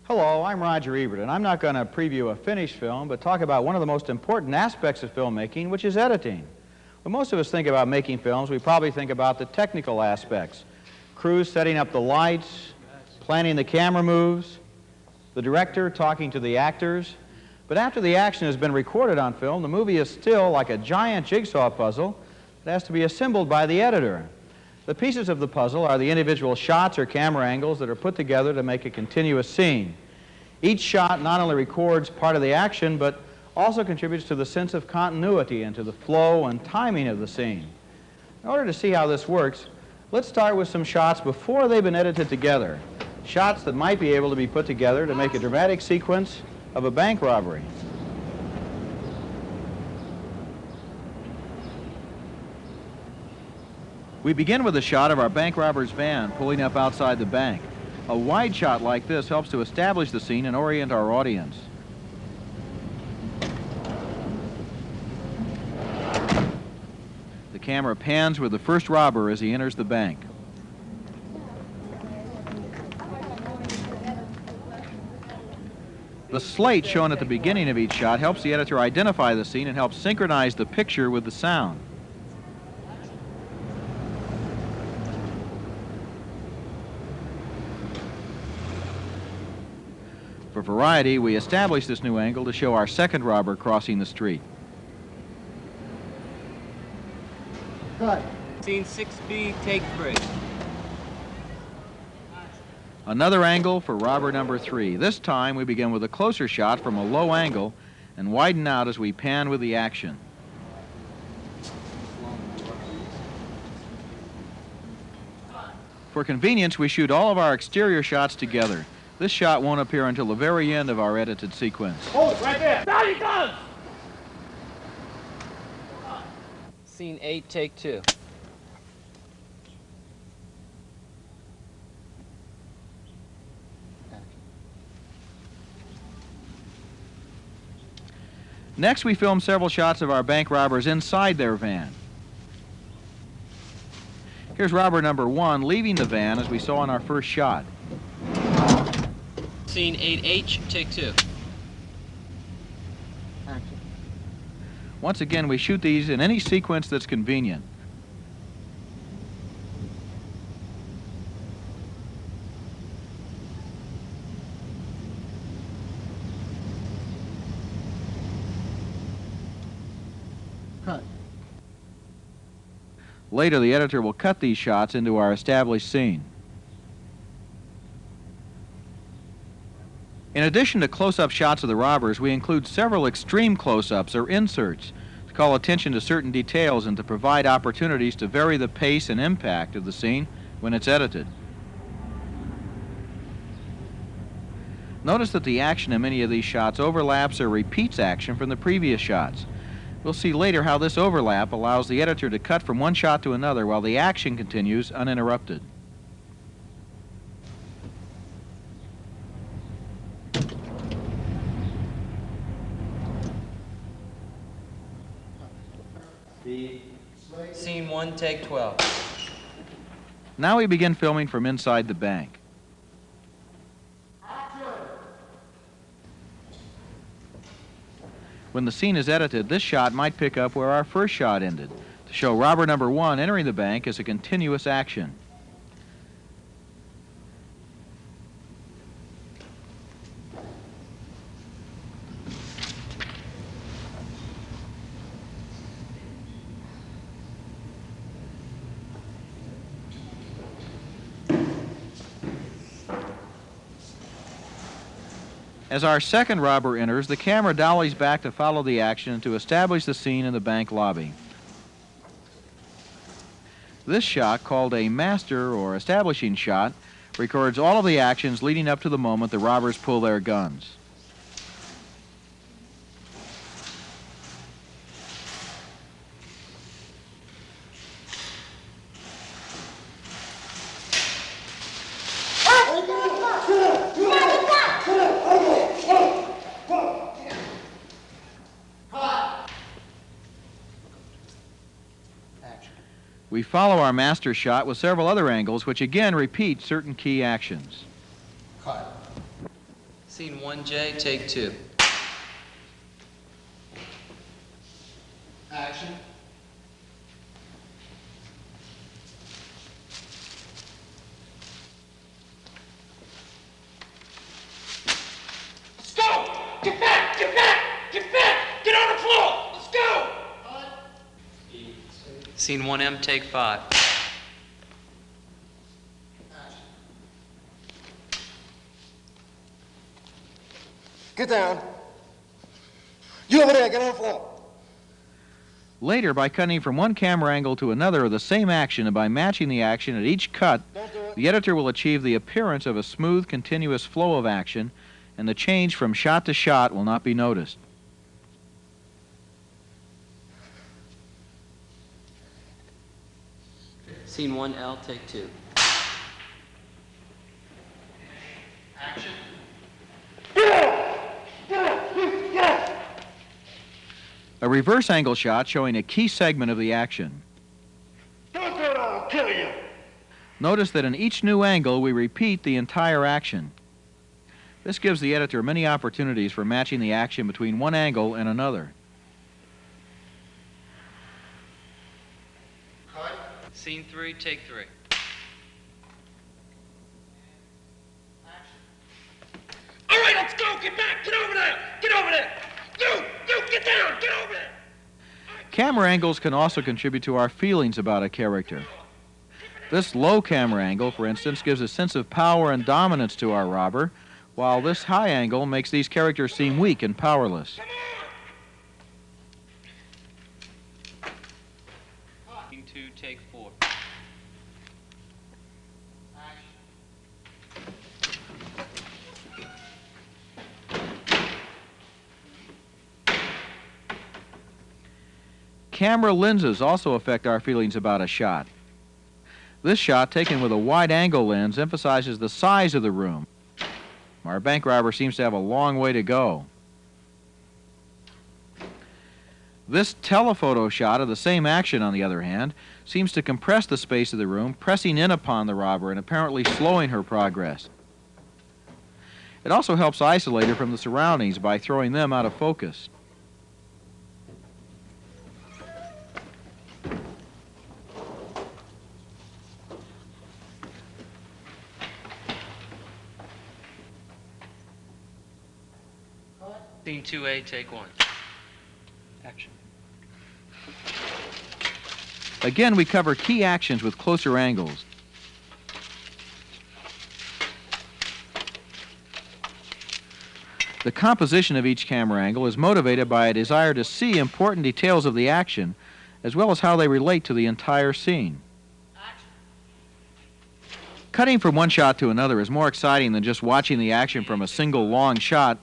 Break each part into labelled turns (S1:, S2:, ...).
S1: Hello, I'm Roger Ebert, and I'm not going to preview a finished film, but talk about one of the most important aspects of filmmaking, which is editing. When most of us think about making films, we probably think about the technical aspects. Crews setting up the lights, planning the camera moves, the director talking to the actors. But after the action has been recorded on film, the movie is still like a giant jigsaw puzzle that has to be assembled by the editor. The pieces of the puzzle are the individual shots or camera angles that are put together to make a continuous scene. Each shot not only records part of the action, but also contributes to the sense of continuity and to the flow and timing of the scene. In order to see how this works, let's start with some shots before they've been edited together. Shots that might be able to be put together to make a dramatic sequence of a bank robbery. We begin with a shot of our bank robber's van pulling up outside the bank. A wide shot like this helps to establish the scene and orient our audience. The camera pans with the first robber as he enters the bank. The slate shown at the beginning of each shot helps the editor identify the scene and helps synchronize the picture with the sound. For variety, we establish this new angle to show our second robber crossing the street.
S2: Cut.
S3: Scene 6B, take 3.
S1: Another angle for robber number 3. This time we begin with a closer shot from a low angle and widen out as we pan with the action. For convenience, we shoot all of our exterior shots together. This shot won't appear until the very end of our edited sequence.
S2: Hold it right there. Now he goes!
S3: Scene 8, take 2.
S1: Next, we film several shots of our bank robbers inside their van. Here's robber number 1 leaving the van as we saw in our first shot.
S3: Scene 8H, take 2.
S2: Action.
S1: Once again, we shoot these in any sequence that's convenient.
S2: Cut.
S1: Later, the editor will cut these shots into our established scene. In addition to close-up shots of the robbers, we include several extreme close-ups or inserts to call attention to certain details and to provide opportunities to vary the pace and impact of the scene when it's edited. Notice that the action in many of these shots overlaps or repeats action from the previous shots. We'll see later how this overlap allows the editor to cut from one shot to another while the action continues uninterrupted.
S3: Scene 1, take 12.
S1: Now we begin filming from inside the bank. When the scene is edited, this shot might pick up where our first shot ended, to show robber number 1 entering the bank as a continuous action. As our second robber enters, the camera dollies back to follow the action and to establish the scene in the bank lobby. This shot, called a master or establishing shot, records all of the actions leading up to the moment the robbers pull their guns. We follow our master shot with several other angles which again repeat certain key actions.
S2: Cut.
S3: Scene 1J, take 2.
S2: Action.
S4: Let's go! Get back! Get back! Get back! Get on the floor! Let's go!
S3: Scene 1M, take 5.
S4: Get down. You over there, get on the floor.
S1: Later, by cutting from one camera angle to another of the same action and by matching the action at each cut, the editor will achieve the appearance of a smooth, continuous flow of action, and the change from shot to shot will not be noticed.
S3: Scene 1L, take 2.
S4: Action. Get up! Get up! Get up!
S1: A reverse angle shot showing a key segment of the action.
S4: Don't do it, I'll kill you.
S1: Notice that in each new angle we repeat the entire action. This gives the editor many opportunities for matching the action between one angle and another.
S4: Cut.
S3: Scene 3, take 3.
S4: All right, let's go! Get back! Get over there! Get over there! You! Get down! Get over there!
S1: Camera angles can also contribute to our feelings about a character. This low camera angle, for instance, gives a sense of power and dominance to our robber, while this high angle makes these characters seem weak and powerless.
S3: Scene 2, take 4.
S1: Camera lenses also affect our feelings about a shot. This shot, taken with a wide-angle lens, emphasizes the size of the room. Our bank robber seems to have a long way to go. This telephoto shot of the same action, on the other hand, seems to compress the space of the room, pressing in upon the robber and apparently slowing her progress. It also helps isolate her from the surroundings by throwing them out of focus.
S3: Scene 2A, take 1. Action.
S1: Again, we cover key actions with closer angles. The composition of each camera angle is motivated by a desire to see important details of the action, as well as how they relate to the entire scene. Cutting from one shot to another is more exciting than just watching the action from a single long shot,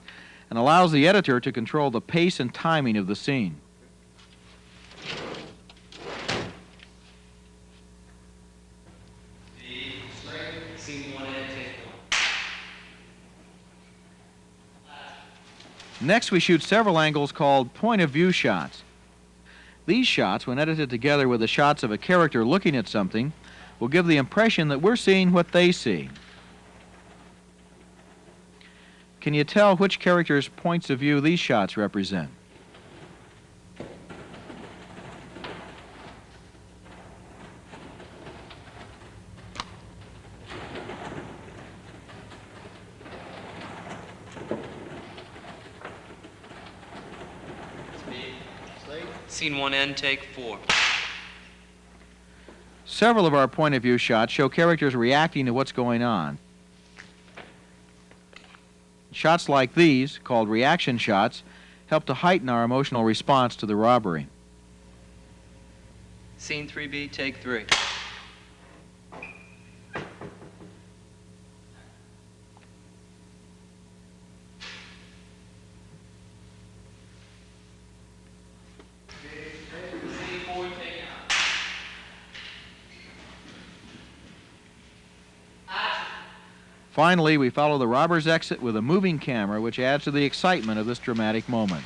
S1: and allows the editor to control the pace and timing of the scene.
S3: Scene 1A, take 1.
S1: Next, we shoot several angles called point-of-view shots. These shots, when edited together with the shots of a character looking at something, will give the impression that we're seeing what they see. Can you tell which characters' points of view these shots represent?
S3: Scene 1N, take 4.
S1: Several of our point-of-view shots show characters reacting to what's going on. Shots like these, called reaction shots, help to heighten our emotional response to the robbery.
S3: Scene 3B, take 3. Scene 4, take out.
S1: Finally, we follow the robber's exit with a moving camera, which adds to the excitement of this dramatic moment.